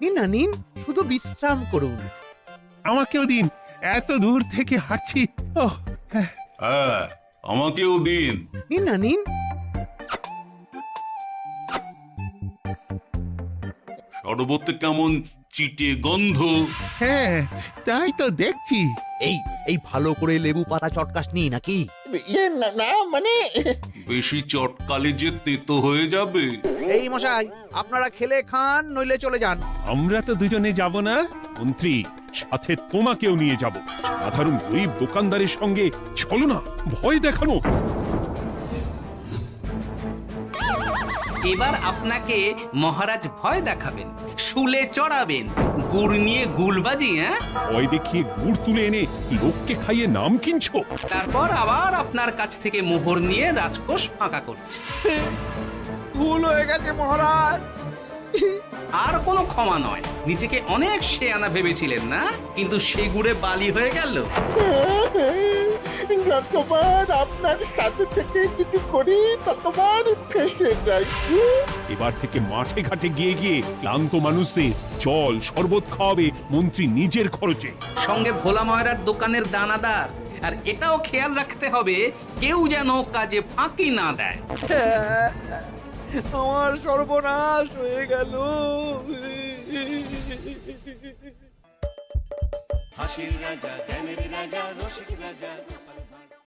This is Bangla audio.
নিন না নিন, শুধু বিশ্রাম করুন। আমাকেও দিন, এত দূর থেকে হাঁটছি। ওহ, হ্যাঁ। হ্যাঁ, আমাকেও দিন। নিন না নিন। শরবতে কেমন চিটে গন্ধ। হ্যাঁ, তাই তো দেখছি। এই এই ভালো করে লেবু পাতা চটকাসনি নাকি? না না মানে বেশি চটকালে যে তেতো হয়ে যাবে। এই মশাই, আপনারা খেলে খান, নইলে চলে যান। আমরা তো দুজনে যাব না মন্ত্রী, সাথে তোমাকেও নিয়ে যাব। সাধারণ গরিব দোকানদারের সঙ্গে চলো না, ভয় দেখানো। এবার আপনাকে মহারাজ ভয় দেখাবেন, শুলে চড়াবেন, গুড় নিয়ে গুলবাজি। হ্যাঁ, ভয় দেখিয়ে গুড় তুলে এনে লোককে খাইয়ে নাম কিনছো। তারপর আবার আপনার কাছ থেকে মোহর নিয়ে রাজকোষ ফাঁকা করছে। ভুল হয়ে গেছে মহারাজ। আর কোনো ক্ষমা নয়। নিজেকে অনেক শেয়ানা ভেবেছিলেন না, কিন্তু সে গুড়ে বালি হয়ে গেল। যতবার আপনার সাথে থেকে কিছু করি ততবার ফেসে যাই। এবার থেকে মাঠে ঘাটে গিয়ে গিয়ে ক্লান্ত মানুষদের জল শরবত খাওয়াবে মন্ত্রী নিজের খরচে। সঙ্গে ভোলা ময়রার দোকানের দানাদার। আর এটাও খেয়াল রাখতে হবে, কেউ যেন কাজে ফাঁকি না দেয়। আমার সর্বনাশ হয়ে গেল। হাসির রাজা জ্ঞানের রাজা রসিক রাজা